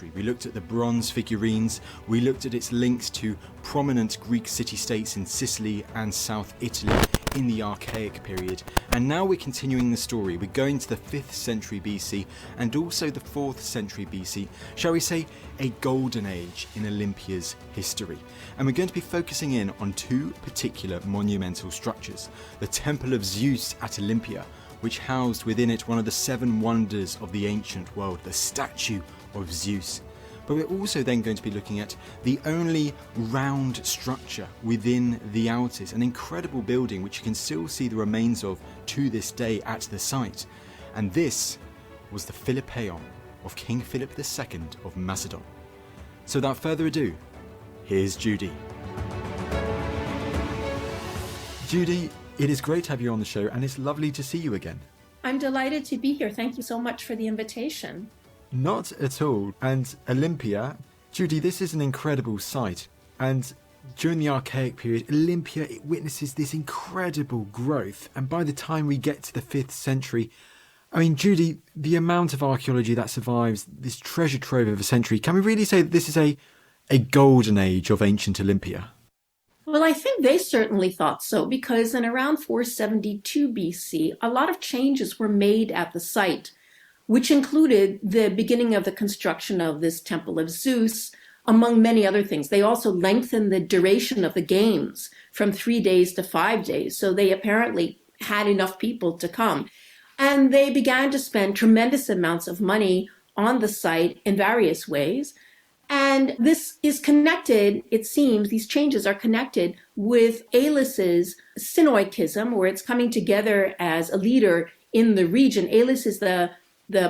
history. We looked at the bronze figurines, we looked at its links to prominent Greek city-states in Sicily and South Italy in the Archaic period. And now we're continuing the story. We're going to the 5th century BC and also the 4th century BC, shall we say, a golden age in Olympia's history. And we're going to be focusing in on two particular monumental structures. The Temple of Zeus at Olympia, which housed within it one of the 7 wonders of the ancient world, the statue of Zeus. But we're also then going to be looking at the only round structure within the Altis, an incredible building which you can still see the remains of to this day at the site. And this was the Philippeion of King Philip II of Macedon. So without further ado, here's Judy. Judy, it is great to have you on the show, and it's lovely to see you again. I'm delighted to be here. Thank you so much for the invitation. Not at all. And Olympia, Judy, this is an incredible site. And during the Archaic period, Olympia, it witnesses this incredible growth. And by the time we get to the 5th century, I mean, Judy, the amount of archaeology that survives this treasure trove of a century, can we really say that this is a golden age of ancient Olympia? Well, I think they certainly thought so, because in around 472 BC, a lot of changes were made at the site, which included the beginning of the construction of this Temple of Zeus, among many other things. They also lengthened the duration of the games from 3 days to 5 days. So they apparently had enough people to come. And they began to spend tremendous amounts of money on the site in various ways. And this is connected, it seems, these changes are connected with Elis's synoikism, where it's coming together as a leader in the region. Elis is the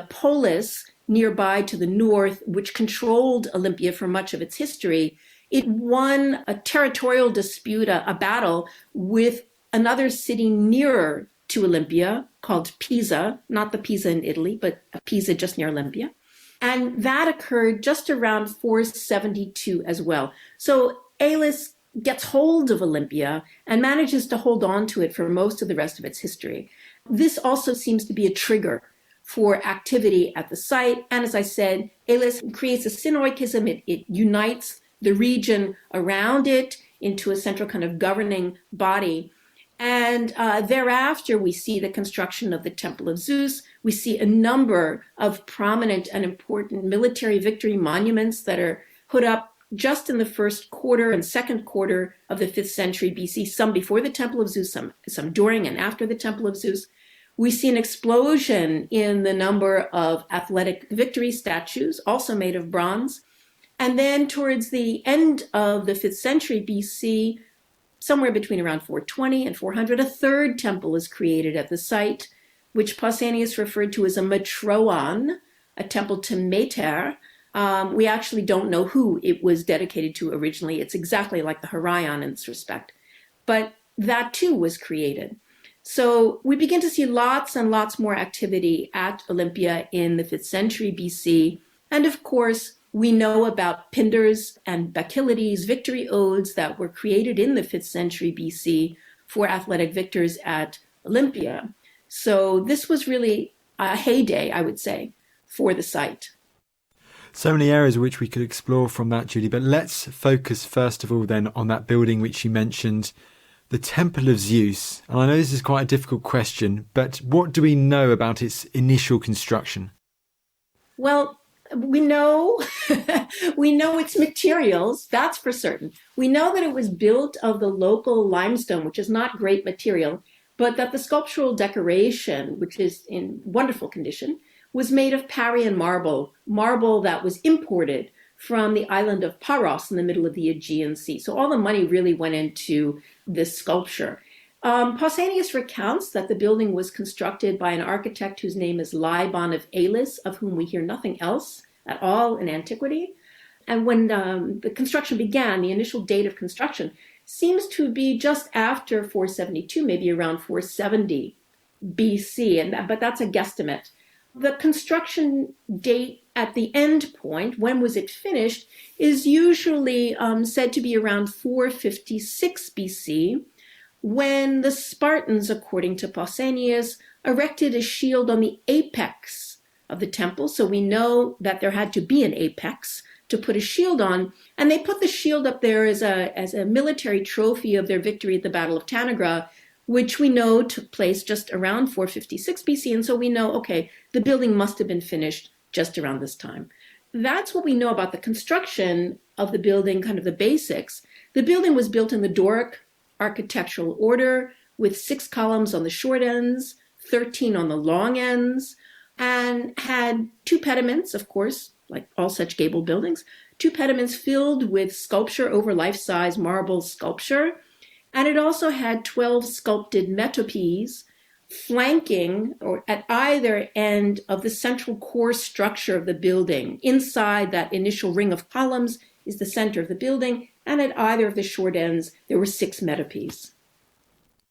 polis nearby to the north, which controlled Olympia for much of its history. It won a territorial dispute, a battle with another city nearer to Olympia called Pisa, not the Pisa in Italy, but Pisa just near Olympia. And that occurred just around 472 as well. So Elis gets hold of Olympia and manages to hold on to it for most of the rest of its history. This also seems to be a trigger for activity at the site. And as I said, Elis creates a synoikism. It unites the region around it into a central kind of governing body. And thereafter, we see the construction of the Temple of Zeus. We see a number of prominent and important military victory monuments that are put up just in the first quarter and second quarter of the 5th century BC, some before the Temple of Zeus, some during and after the Temple of Zeus. We see an explosion in the number of athletic victory statues, also made of bronze. And then towards the end of the 5th century BC, somewhere between around 420 and 400, a third temple is created at the site, which Pausanias referred to as a metroon, a temple to Mater. We actually don't know who it was dedicated to originally. It's exactly like the Horion in this respect. But that too was created. So we begin to see lots and lots more activity at Olympia in the 5th century BC. And of course, we know about Pindar's and Bacchylides' victory odes that were created in the 5th century BC for athletic victors at Olympia. So this was really a heyday, I would say, for the site. So many areas which we could explore from that, Judy. But let's focus first of all then on that building which you mentioned, the Temple of Zeus. And I know this is quite a difficult question, but what do we know about its initial construction? Well, we know its materials, that's for certain. We know that it was built of the local limestone, which is not great material, but that the sculptural decoration, which is in wonderful condition, was made of Parian marble that was imported from the island of Paros in the middle of the Aegean Sea. So all the money really went into this sculpture. Pausanias recounts that the building was constructed by an architect whose name is Laban of Elis, of whom we hear nothing else at all in antiquity. And when the construction began, the initial date of construction seems to be just after 472, maybe around 470 BC, but that's a guesstimate. The construction date at the end point, when was it finished, is usually said to be around 456 BC, when the Spartans, according to Pausanias, erected a shield on the apex of the temple. So we know that there had to be an apex to put a shield on. And they put the shield up there as a military trophy of their victory at the Battle of Tanagra, which we know took place just around 456 BC. And so we know, okay, the building must have been finished just around this time. That's what we know about the construction of the building, kind of the basics. The building was built in the Doric architectural order with 6 columns on the short ends, 13 on the long ends, and had 2 pediments, of course, like all such gable buildings, 2 pediments filled with sculpture over life-size marble sculpture. And it also had 12 sculpted metopes flanking or at either end of the central core structure of the building. Inside that initial ring of columns is the center of the building, and at either of the short ends, there were 6 metopes.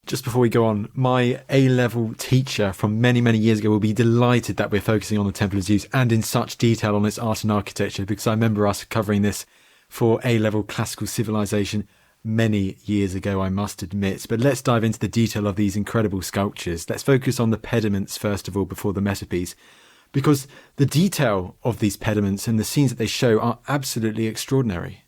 Just before we go on, my A-level teacher from many, many years ago will be delighted that we're focusing on the Temple of Zeus and in such detail on its art and architecture, because I remember us covering this for A-level classical civilization many years ago, I must admit. But let's dive into the detail of these incredible sculptures. Let's focus on the pediments first of all before the metopes, because the detail of these pediments and the scenes that they show are absolutely extraordinary.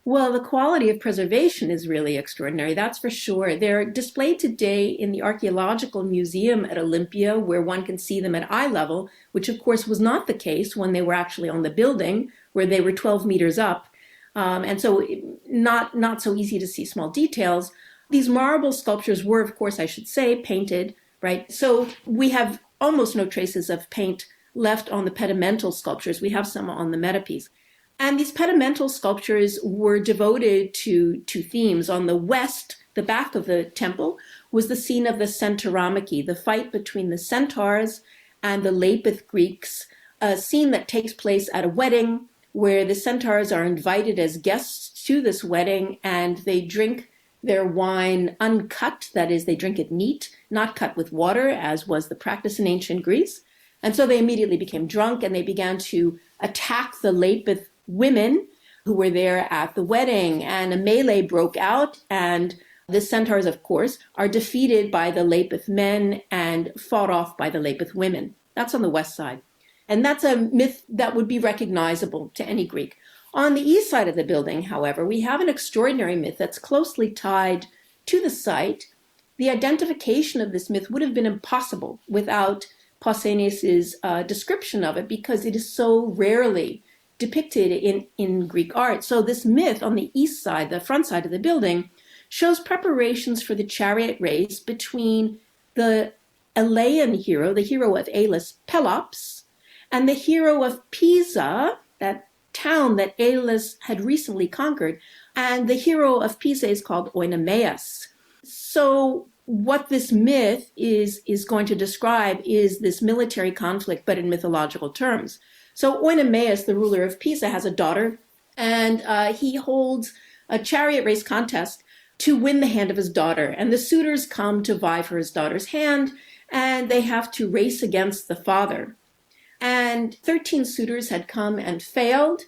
Well, the quality of preservation is really extraordinary, that's for sure. They're displayed today in the Archaeological Museum at Olympia, where one can see them at eye level, which of course was not the case when they were actually on the building, where they were 12 meters up. And so not so easy to see small details. These marble sculptures were, of course, I should say, painted, right? So we have almost no traces of paint left on the pedimental sculptures. We have some on the metopes. And these pedimental sculptures were devoted to themes. On the west, the back of the temple, was the scene of the Centauromache, the fight between the centaurs and the Lapith Greeks, a scene that takes place at a wedding where the centaurs are invited as guests to this wedding, and they drink their wine uncut, that is, they drink it neat, not cut with water, as was the practice in ancient Greece. And so they immediately became drunk, and they began to attack the Lapith women who were there at the wedding, and a melee broke out, and the centaurs, of course, are defeated by the Lapith men and fought off by the Lapith women. That's on the west side. And that's a myth that would be recognizable to any Greek. On the east side of the building, however, we have an extraordinary myth that's closely tied to the site. The identification of this myth would have been impossible without Pausanias' description of it, because it is so rarely depicted in Greek art. So this myth on the east side, the front side of the building, shows preparations for the chariot race between the Elean hero, the hero of Aeolus, Pelops, and the hero of Pisa, that town that Aeolus had recently conquered, and the hero of Pisa is called Oenomaus. So what this myth is going to describe is this military conflict, but in mythological terms. So Oenomaus, the ruler of Pisa, has a daughter, and he holds a chariot race contest to win the hand of his daughter. And the suitors come to vie for his daughter's hand, and they have to race against the father. And 13 suitors had come and failed,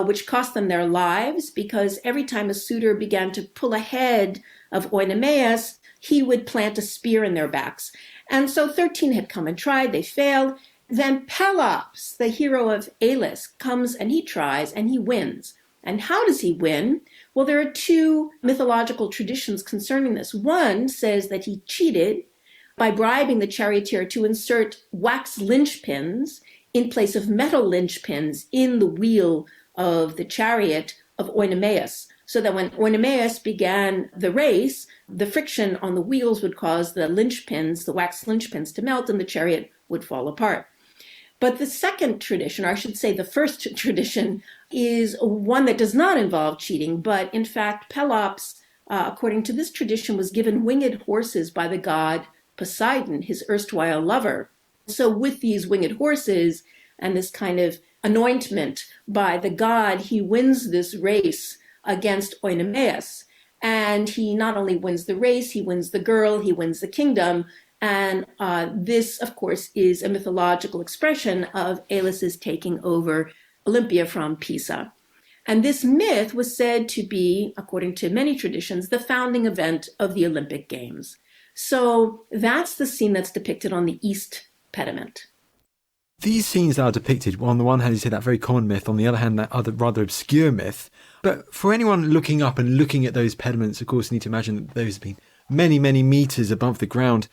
which cost them their lives, because every time a suitor began to pull ahead of Oenomaus, he would plant a spear in their backs. And so 13 had come and tried, they failed. Then Pelops, the hero of Aeolus, comes and he tries and he wins. And how does he win? Well, there are 2 mythological traditions concerning this. One says that he cheated by bribing the charioteer to insert wax linchpins in place of metal linchpins in the wheel of the chariot of Oenomaus, so that when Oenomaus began the race, the friction on the wheels would cause the linchpins, the wax linchpins, to melt, and the chariot would fall apart. But the second tradition, or I should say the first tradition, is one that does not involve cheating, but in fact, Pelops, according to this tradition, was given winged horses by the god Poseidon, his erstwhile lover. So with these winged horses and this kind of anointment by the god, he wins this race against Oenomaus. And he not only wins the race, he wins the girl, he wins the kingdom. And this, of course, is a mythological expression of Aeolus's taking over Olympia from Pisa. And this myth was said to be, according to many traditions, the founding event of the Olympic Games. So that's the scene that's depicted on the east pediment. These scenes are depicted, well, on the one hand, you say that very common myth, on the other hand, that other rather obscure myth. But for anyone looking up and looking at those pediments, of course, you need to imagine that those have been many, many metres above the ground.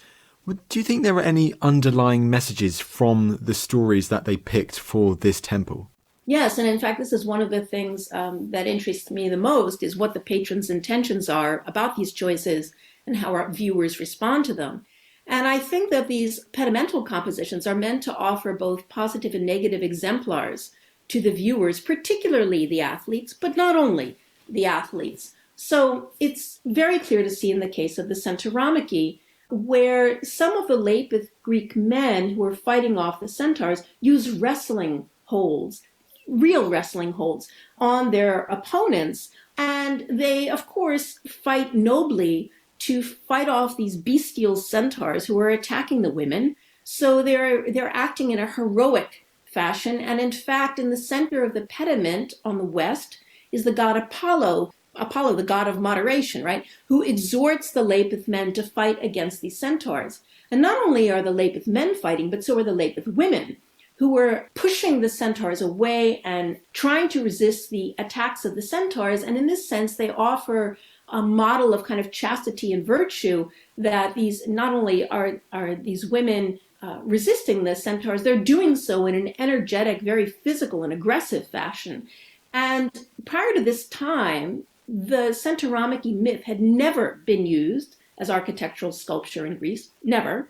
Do you think there are any underlying messages from the stories that they picked for this temple? Yes, and in fact, this is one of the things that interests me the most, is what the patrons' intentions are about these choices and how our viewers respond to them. And I think that these pedimental compositions are meant to offer both positive and negative exemplars to the viewers, particularly the athletes, but not only the athletes. So it's very clear to see in the case of the Centauromachi, where some of the Lapith Greek men who were fighting off the centaurs use wrestling holds, real wrestling holds, on their opponents. And they, of course, fight nobly to fight off these bestial centaurs who are attacking the women. So they're acting in a heroic fashion. And in fact, in the center of the pediment on the west is the god Apollo, the god of moderation, right, who exhorts the Lapith men to fight against these centaurs. And not only are the Lapith men fighting, but so are the Lapith women, who were pushing the centaurs away and trying to resist the attacks of the centaurs. And in this sense, they offer a model of kind of chastity and virtue, that these not only are these women resisting the centaurs, they're doing so in an energetic, very physical and aggressive fashion. And prior to this time, the Centauromachi myth had never been used as architectural sculpture in Greece, never.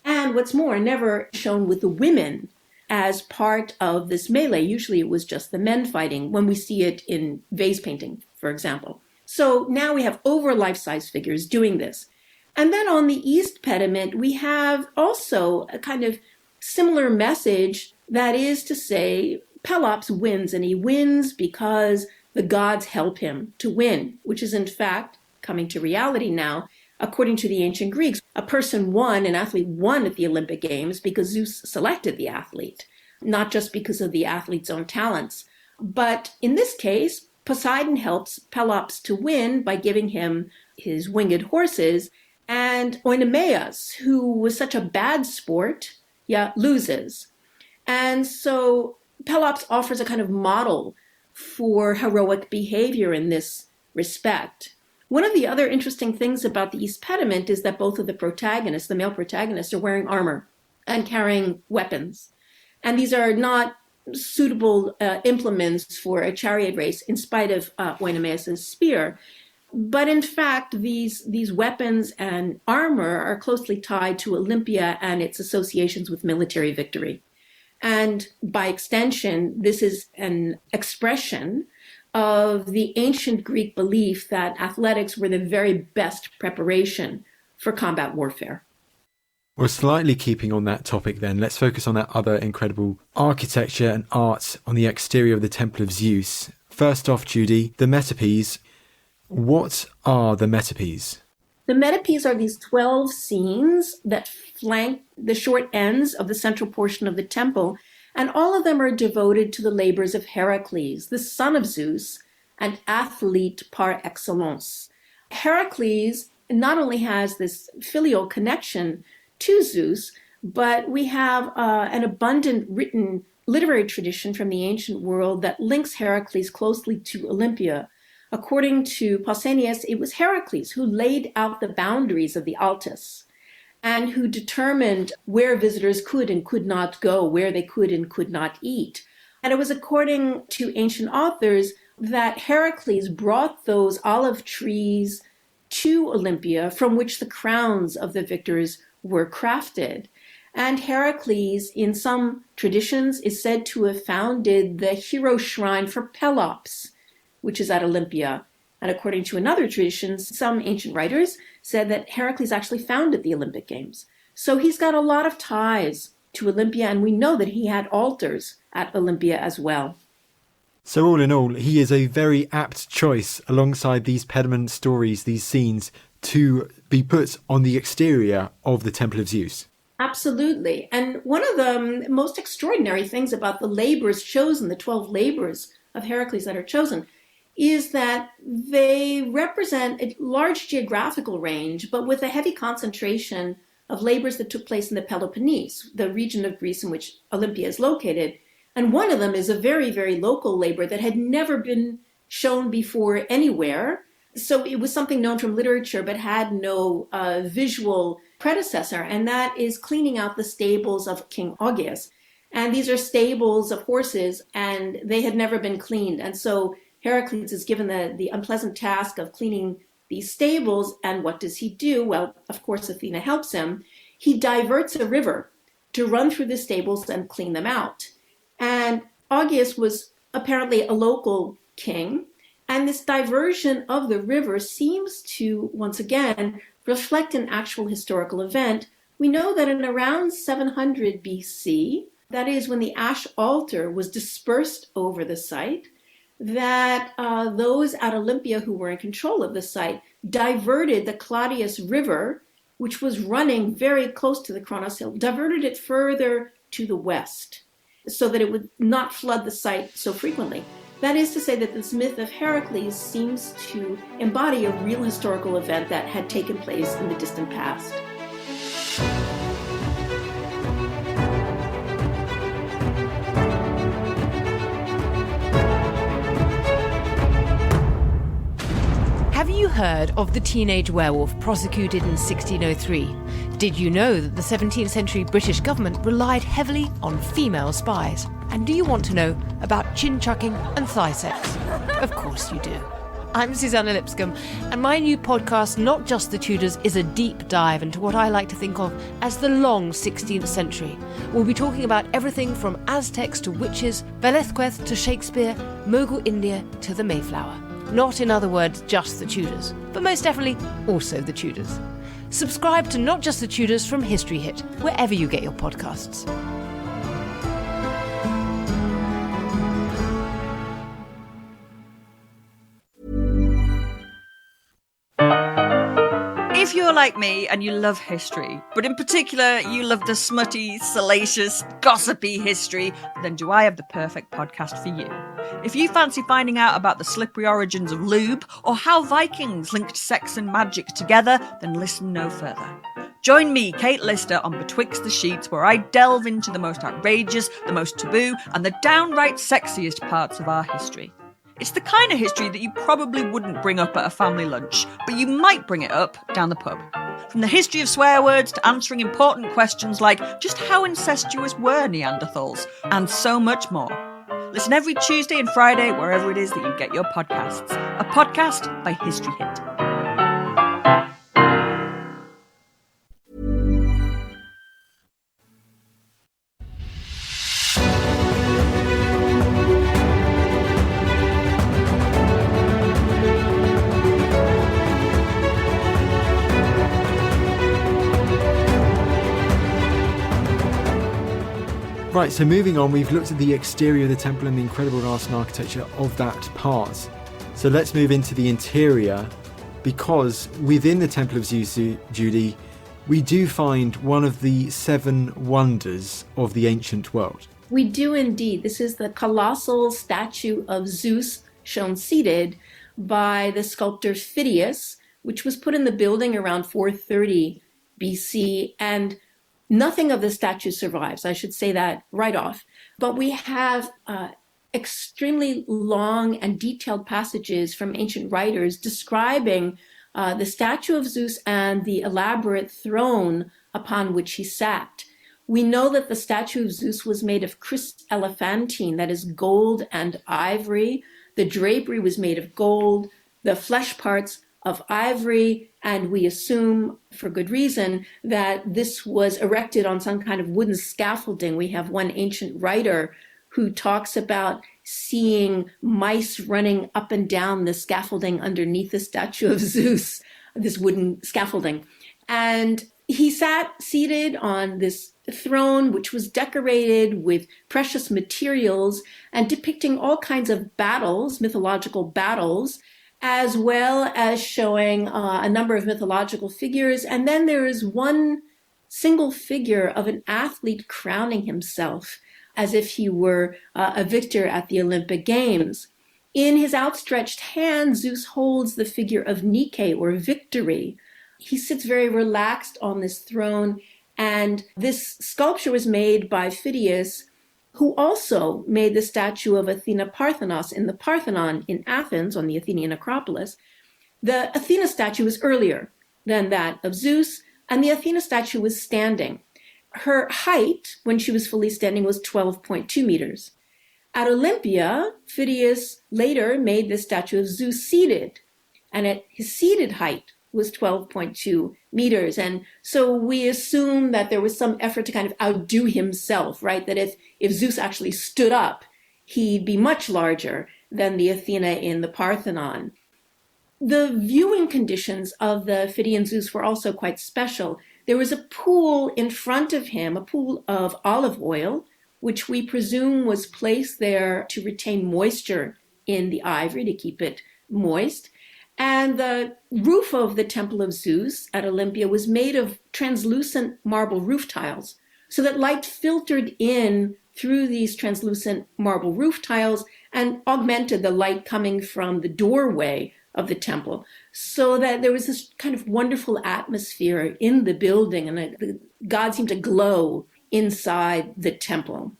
And what's more, never shown with the women as part of this melee. Usually it was just the men fighting, when we see it in vase painting, for example. So now we have over life-size figures doing this. And then on the east pediment, we have also a kind of similar message, that is to say, Pelops wins, and he wins because the gods help him to win, which is in fact coming to reality now. According to the ancient Greeks, a person won, an athlete won at the Olympic Games because Zeus selected the athlete, not just because of the athlete's own talents. But in this case, Poseidon helps Pelops to win by giving him his winged horses, and Oenomaus, who was such a bad sport, loses. And so Pelops offers a kind of model for heroic behavior in this respect. One of the other interesting things about the East Pediment is that both of the protagonists, the male protagonists, are wearing armor and carrying weapons. And these are not suitable implements for a chariot race, in spite of Oenomaus' spear. But in fact, these weapons and armor are closely tied to Olympia and its associations with military victory. And by extension, this is an expression of the ancient Greek belief that athletics were the very best preparation for combat warfare. Well, slightly keeping on that topic then, let's focus on that other incredible architecture and art on the exterior of the Temple of Zeus. First off, Judy, the metopes. What are the metopes? The metopes are these 12 scenes that flank the short ends of the central portion of the temple, and all of them are devoted to the labors of Heracles, the son of Zeus, an athlete par excellence. Heracles not only has this filial connection to Zeus, but we have an abundant written literary tradition from the ancient world that links Heracles closely to Olympia. According to Pausanias, it was Heracles who laid out the boundaries of the Altus and who determined where visitors could and could not go, where they could and could not eat. And it was according to ancient authors that Heracles brought those olive trees to Olympia, from which the crowns of the victors were crafted. And Heracles, in some traditions, is said to have founded the hero shrine for Pelops, which is at Olympia. And according to another tradition, some ancient writers said that Heracles actually founded the Olympic Games. So he's got a lot of ties to Olympia, and we know that he had altars at Olympia as well. So all in all, he is a very apt choice alongside these pediment stories, these scenes, to be put on the exterior of the Temple of Zeus. Absolutely. And one of the most extraordinary things about the labors chosen, the 12 labors of Heracles that are chosen, is that they represent a large geographical range, but with a heavy concentration of labors that took place in the Peloponnese, the region of Greece in which Olympia is located. And one of them is a very, very local labor that had never been shown before anywhere. So it was something known from literature, but had no visual predecessor, and that is cleaning out the stables of King Augeas. And these are stables of horses, and they had never been cleaned. And so Heracles is given the unpleasant task of cleaning these stables. And what does he do? Well, of course, Athena helps him. He diverts a river to run through the stables and clean them out. And Augeas was apparently a local king. And this diversion of the river seems to, once again, reflect an actual historical event. We know that in around 700 BC, that is when the ash altar was dispersed over the site, that those at Olympia who were in control of the site diverted the Claudius River, which was running very close to the Kronos Hill, diverted it further to the west so that it would not flood the site so frequently. That is to say that this myth of Heracles seems to embody a real historical event that had taken place in the distant past. Have you heard of the teenage werewolf prosecuted in 1603? Did you know that the 17th century British government relied heavily on female spies? And do you want to know about chin-chucking and thigh sex? Of course you do. I'm Susanna Lipscomb, and my new podcast, Not Just the Tudors, is a deep dive into what I like to think of as the long 16th century. We'll be talking about everything from Aztecs to witches, Velázquez to Shakespeare, Mughal India to the Mayflower. Not, in other words, just the Tudors, but most definitely also the Tudors. Subscribe to Not Just the Tudors from History Hit, wherever you get your podcasts. If you're like me and you love history, but in particular you love the smutty, salacious, gossipy history, then do I have the perfect podcast for you. If you fancy finding out about the slippery origins of lube or how Vikings linked sex and magic together, then listen no further. Join me, Kate Lister, on Betwixt the Sheets, where I delve into the most outrageous, the most taboo, and the downright sexiest parts of our history. It's the kind of history that you probably wouldn't bring up at a family lunch, but you might bring it up down the pub. From the history of swear words to answering important questions like just how incestuous were Neanderthals, and so much more. Listen every Tuesday and Friday wherever it is that you get your podcasts. A podcast by History Hit. Right, so moving on, we've looked at the exterior of the temple and the incredible art and architecture of that part. So let's move into the interior, because within the Temple of Zeus, Judy, we do find one of the 7 wonders of the ancient world. We do indeed. This is the colossal statue of Zeus shown seated by the sculptor Phidias, which was put in the building around 430 BC, and nothing of the statue survives. I should say that right off. But we have extremely long and detailed passages from ancient writers describing the statue of Zeus and the elaborate throne upon which he sat. We know that the statue of Zeus was made of elephantine, that is gold and ivory. The drapery was made of gold, the flesh parts of ivory, and we assume, for good reason, that this was erected on some kind of wooden scaffolding. We have one ancient writer who talks about seeing mice running up and down the scaffolding underneath the statue of Zeus, this wooden scaffolding. And he sat seated on this throne, which was decorated with precious materials and depicting all kinds of battles, mythological battles, as well as showing a number of mythological figures. And then there is one single figure of an athlete crowning himself as if he were a victor at the Olympic Games. In his outstretched hand, Zeus holds the figure of Nike, or victory. He sits very relaxed on this throne. And this sculpture was made by Phidias, who also made the statue of Athena Parthenos in the Parthenon in Athens on the Athenian Acropolis. The Athena statue was earlier than that of Zeus, and the Athena statue was standing. Her height, when she was fully standing, was 12.2 meters. At Olympia, Phidias later made the statue of Zeus seated, and at his seated height was 12.2 meters. And so we assume that there was some effort to kind of outdo himself, right? That if Zeus actually stood up, he'd be much larger than the Athena in the Parthenon. The viewing conditions of the Phidian Zeus were also quite special. There was a pool in front of him, a pool of olive oil, which we presume was placed there to retain moisture in the ivory, to keep it moist. And the roof of the Temple of Zeus at Olympia was made of translucent marble roof tiles, so that light filtered in through these translucent marble roof tiles and augmented the light coming from the doorway of the temple, so that there was this kind of wonderful atmosphere in the building, and God seemed to glow inside the temple.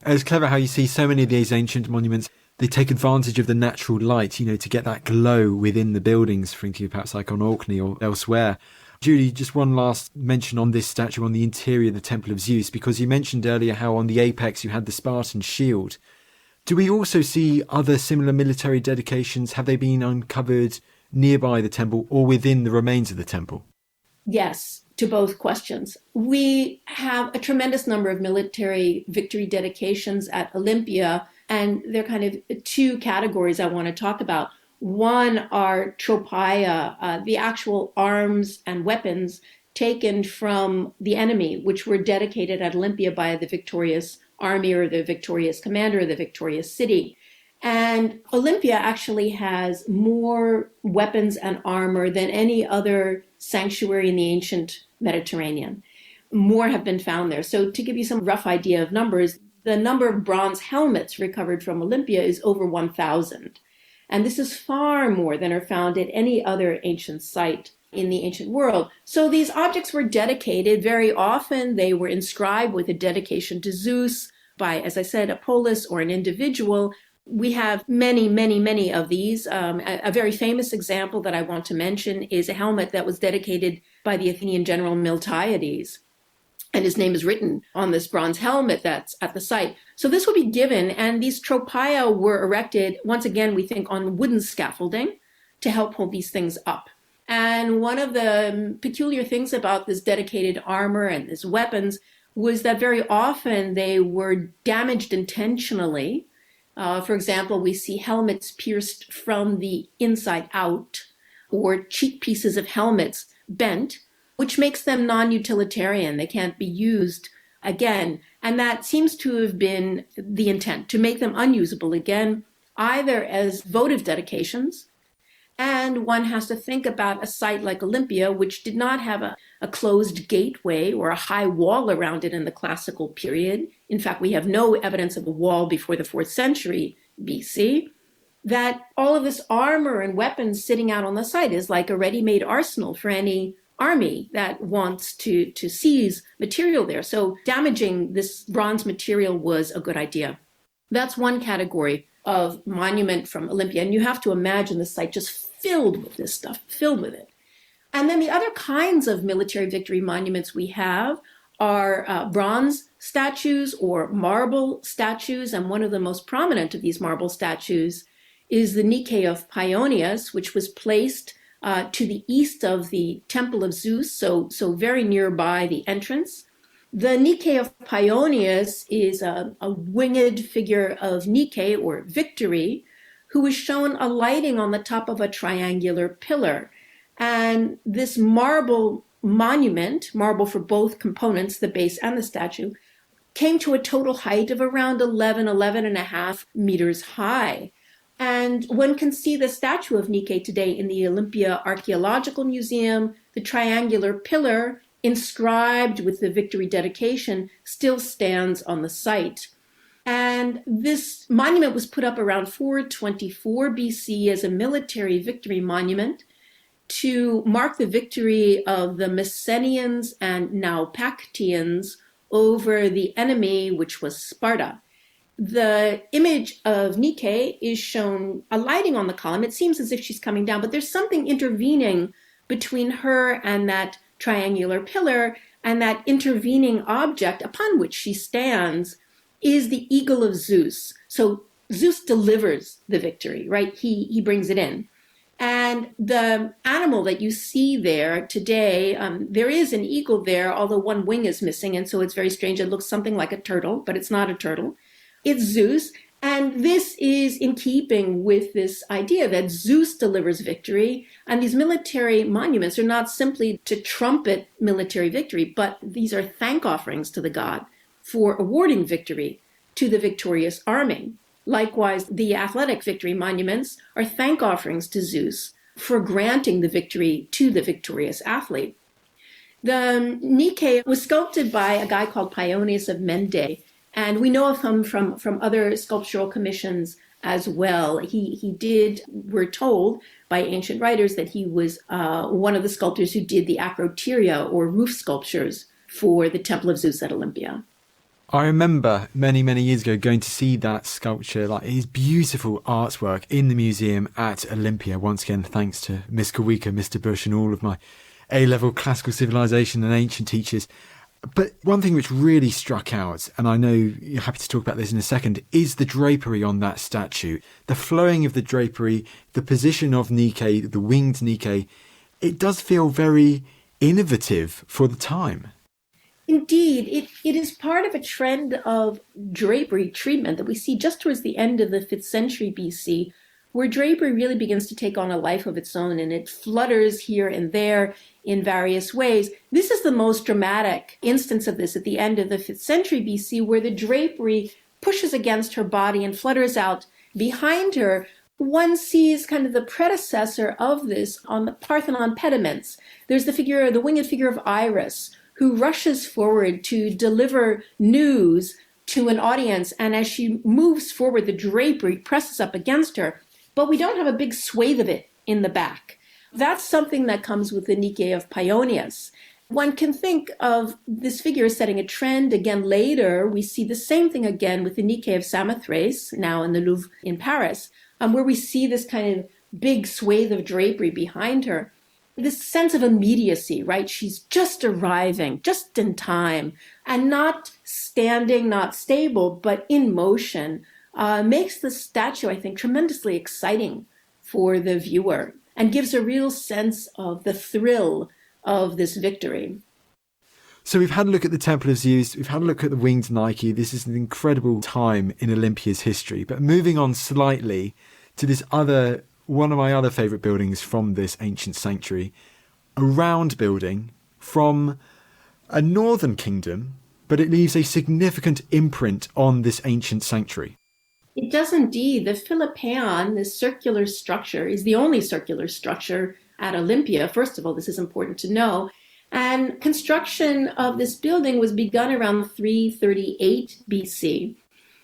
It's clever how you see so many of these ancient monuments, they take advantage of the natural light, to get that glow within the buildings, thinking perhaps like on Orkney or elsewhere. Julie, just one last mention on this statue on the interior of the Temple of Zeus, because you mentioned earlier how on the apex you had the Spartan shield. Do we also see other similar military dedications? Have they been uncovered nearby the temple or within the remains of the temple? Yes, to both questions. We have a tremendous number of military victory dedications at Olympia, and they're kind of two categories I want to talk about. One are tropaia, the actual arms and weapons taken from the enemy, which were dedicated at Olympia by the victorious army or the victorious commander of the victorious city. And Olympia actually has more weapons and armor than any other sanctuary in the ancient Mediterranean. More have been found there. So to give you some rough idea of numbers, the number of bronze helmets recovered from Olympia is over 1,000. And this is far more than are found at any other ancient site in the ancient world. So these objects were dedicated. Very often they were inscribed with a dedication to Zeus by, as I said, a polis or an individual. We have many, many, many of these. A very famous example that I want to mention is a helmet that was dedicated by the Athenian general Miltiades. And his name is written on this bronze helmet that's at the site. So this would be given, and these tropaia were erected, once again, we think, on wooden scaffolding to help hold these things up. And one of the peculiar things about this dedicated armor and these weapons was that very often they were damaged intentionally. For example, we see helmets pierced from the inside out, or cheek pieces of helmets bent, which makes them non-utilitarian. They can't be used again. And that seems to have been the intent, to make them unusable again, either as votive dedications. And one has to think about a site like Olympia, which did not have a closed gateway or a high wall around it in the classical period. In fact, we have no evidence of a wall before the 4th century BC. That all of this armor and weapons sitting out on the site is like a ready-made arsenal for any army that wants to seize material there. So damaging this bronze material was a good idea. That's one category of monument from Olympia. And you have to imagine the site just filled with this stuff, filled with it. And then the other kinds of military victory monuments we have are bronze statues or marble statues. And one of the most prominent of these marble statues is the Nike of Paeonius, which was placed to the east of the Temple of Zeus, so very nearby the entrance. The Nike of Paeonius is a winged figure of Nike, or victory, who was shown alighting on the top of a triangular pillar. And this marble monument, marble for both components, the base and the statue, came to a total height of around 11 and a half meters high. And one can see the statue of Nike today in the Olympia Archaeological Museum. The triangular pillar inscribed with the victory dedication still stands on the site. And this monument was put up around 424 BC as a military victory monument. to mark the victory of the Messenians and Naupactians over the enemy, which was Sparta. The image of Nike is shown alighting on the column. It seems as if she's coming down, but there's something intervening between her and that triangular pillar, and that intervening object upon which she stands is the eagle of Zeus. So Zeus delivers the victory, right? He brings it in. And the animal that you see there today, there is an eagle there, although one wing is missing, and so it's very strange. It looks something like a turtle, but it's not a turtle. It's Zeus, and this is in keeping with this idea that Zeus delivers victory, and these military monuments are not simply to trumpet military victory, but these are thank offerings to the god for awarding victory to the victorious army. Likewise, the athletic victory monuments are thank offerings to Zeus for granting the victory to the victorious athlete. The Nike was sculpted by a guy called Paeonius of Mende, and we know of him from other sculptural commissions as well. We're told by ancient writers that he was one of the sculptors who did the acroteria or roof sculptures for the Temple of Zeus at Olympia. I remember many, many years ago going to see that sculpture, like his beautiful artwork in the museum at Olympia. Once again, thanks to Miss Kawika, Mr. Bush, and all of my A-level classical civilization and ancient teachers. But one thing which really struck out, and I know you're happy to talk about this in a second, is the drapery on that statue. The flowing of the drapery, the position of Nike, the winged Nike, it does feel very innovative for the time. Indeed, it is part of a trend of drapery treatment that we see just towards the end of the 5th century BC, where drapery really begins to take on a life of its own, and it flutters here and there in various ways. This is the most dramatic instance of this at the end of the 5th century BC, where the drapery pushes against her body and flutters out behind her. One sees kind of the predecessor of this on the Parthenon pediments. There's the winged figure of Iris, who rushes forward to deliver news to an audience, and as she moves forward, the drapery presses up against her, but we don't have a big swathe of it in the back. That's something that comes with the Nike of Paeonius. One can think of this figure as setting a trend. Again, later, we see the same thing again with the Nike of Samothrace, now in the Louvre in Paris, where we see this kind of big swathe of drapery behind her. This sense of immediacy, right? She's just arriving, just in time, and not standing, not stable, but in motion, makes the statue, I think, tremendously exciting for the viewer and gives a real sense of the thrill of this victory. So we've had a look at the Temple of Zeus, we've had a look at the winged Nike. This is an incredible time in Olympia's history. But moving on slightly to this one of my other favourite buildings from this ancient sanctuary, a round building from a northern kingdom, but it leaves a significant imprint on this ancient sanctuary. It does indeed. The Philippeion, this circular structure, is the only circular structure at Olympia. First of all, this is important to know. And construction of this building was begun around 338 BC.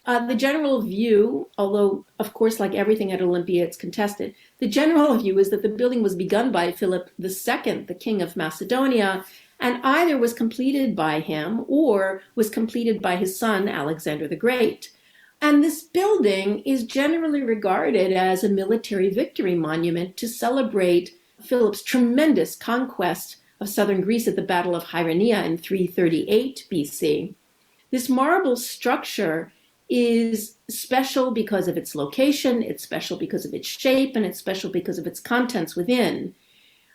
The general view, although, of course, like everything at Olympia, it's contested, the general view is that the building was begun by Philip II, the king of Macedonia, and either was completed by him or was completed by his son, Alexander the Great. And this building is generally regarded as a military victory monument to celebrate Philip's tremendous conquest of southern Greece at the Battle of Hyrenia in 338 BC. This marble structure is special because of its location, it's special because of its shape, and it's special because of its contents within.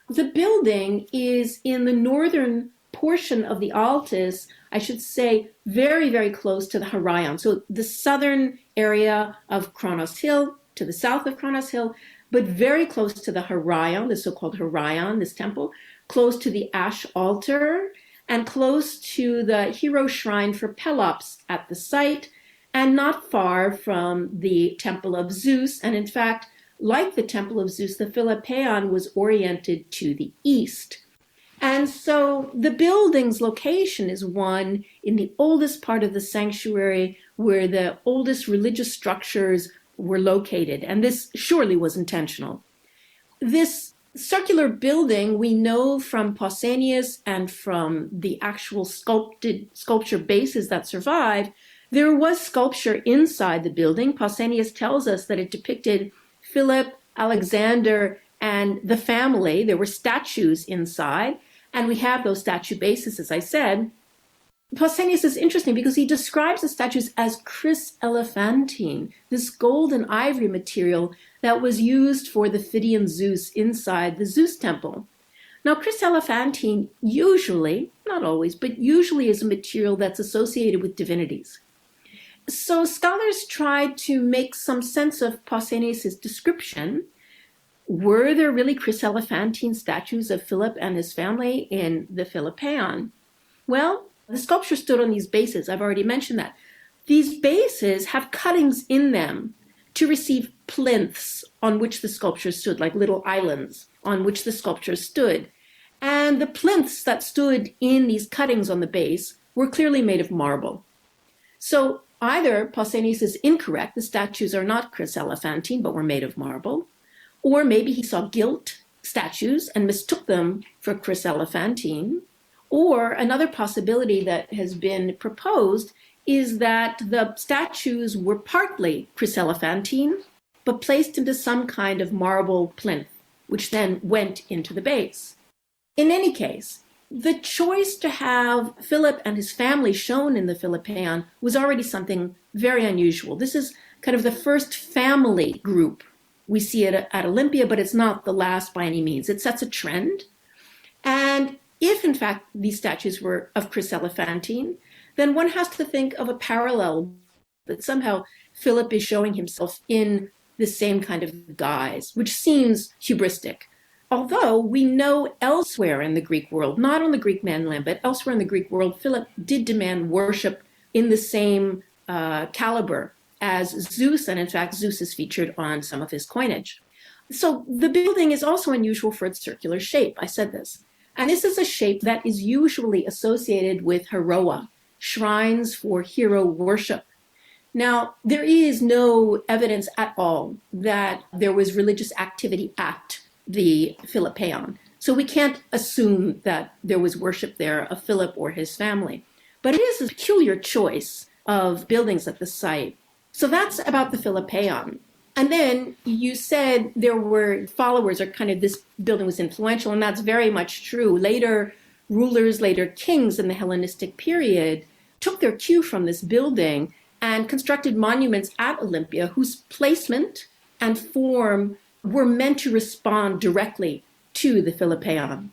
The building is in the northern portion of the Altis, I should say, very, very close to the Horion. So the southern area of Kronos Hill, to the south of Kronos Hill, but very close to the Horion, the so-called Horion, this temple, close to the ash altar, and close to the hero shrine for Pelops at the site, and not far from the Temple of Zeus. And in fact, like the Temple of Zeus, the Philippeion was oriented to the east. And so the building's location is one in the oldest part of the sanctuary where the oldest religious structures were located. And this surely was intentional. This Circular building, we know from Pausanias and from the actual sculpture bases that survive, there was sculpture inside the building. Pausanias tells us that it depicted Philip, Alexander, and the family. There were statues inside, and we have those statue bases, as I said. Pausanias is interesting because he describes the statues as chryselephantine, this gold and ivory material that was used for the Phidian Zeus inside the Zeus temple. Now, chryselephantine usually, not always, but usually is a material that's associated with divinities. So scholars tried to make some sense of Pausanias' description. Were there really chryselephantine statues of Philip and his family in the Philippeion? Well, the sculpture stood on these bases. I've already mentioned that. These bases have cuttings in them to receive plinths on which the sculpture stood, like little islands on which the sculpture stood. And the plinths that stood in these cuttings on the base were clearly made of marble. So either Pausanias is incorrect, the statues are not chryselephantine, but were made of marble, or maybe he saw gilt statues and mistook them for chryselephantine. Or another possibility that has been proposed is that the statues were partly chryselephantine, but placed into some kind of marble plinth, which then went into the base. In any case, the choice to have Philip and his family shown in the Philippeion was already something very unusual. This is kind of the first family group we see it at Olympia, but it's not the last by any means. It sets a trend. And if, in fact, these statues were of chryselephantine, then one has to think of a parallel that somehow Philip is showing himself in the same kind of guise, which seems hubristic. Although we know elsewhere in the Greek world, not on the Greek mainland, but elsewhere in the Greek world, Philip did demand worship in the same caliber as Zeus, and in fact, Zeus is featured on some of his coinage. So the building is also unusual for its circular shape. I said this. And this is a shape that is usually associated with heroa, shrines for hero worship. Now, there is no evidence at all that there was religious activity at the Philippeion. So we can't assume that there was worship there of Philip or his family. But it is a peculiar choice of buildings at the site. So that's about the Philippeion. And then you said there were followers, or kind of this building was influential, and that's very much true. Later rulers, later kings in the Hellenistic period took their cue from this building and constructed monuments at Olympia whose placement and form were meant to respond directly to the Philippeion.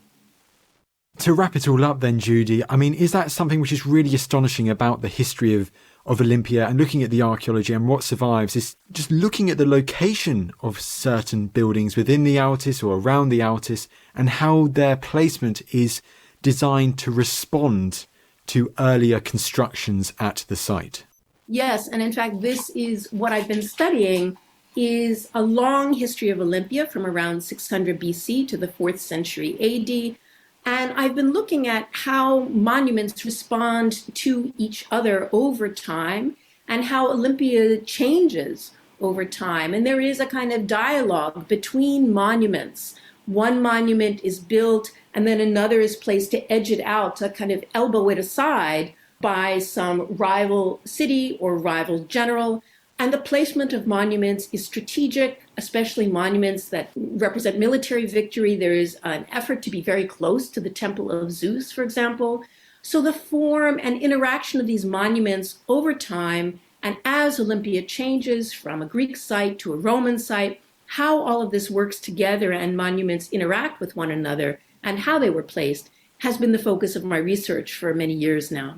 To wrap it all up then, Judy, I mean, is that something which is really astonishing about the history of Olympia and looking at the archaeology and what survives is just looking at the location of certain buildings within the Altis or around the Altis and how their placement is designed to respond to earlier constructions at the site? Yes, and in fact, this is what I've been studying, is a long history of Olympia from around 600 BC to the 4th century AD. And I've been looking at how monuments respond to each other over time and how Olympia changes over time. And there is a kind of dialogue between monuments. One monument is built and then another is placed to edge it out, to kind of elbow it aside by some rival city or rival general. And the placement of monuments is strategic, especially monuments that represent military victory. There is an effort to be very close to the Temple of Zeus, for example. So the form and interaction of these monuments over time, and as Olympia changes from a Greek site to a Roman site, how all of this works together and monuments interact with one another and how they were placed has been the focus of my research for many years now.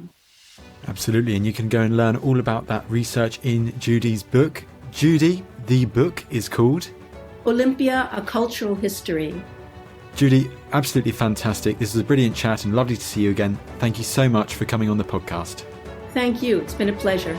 Absolutely, and you can go and learn all about that research in Judy's book. Judy, the book is called Olympia, A Cultural History. Judy, absolutely fantastic. This was a brilliant chat and lovely to see you again. Thank you so much for coming on the podcast. Thank you. It's been a pleasure.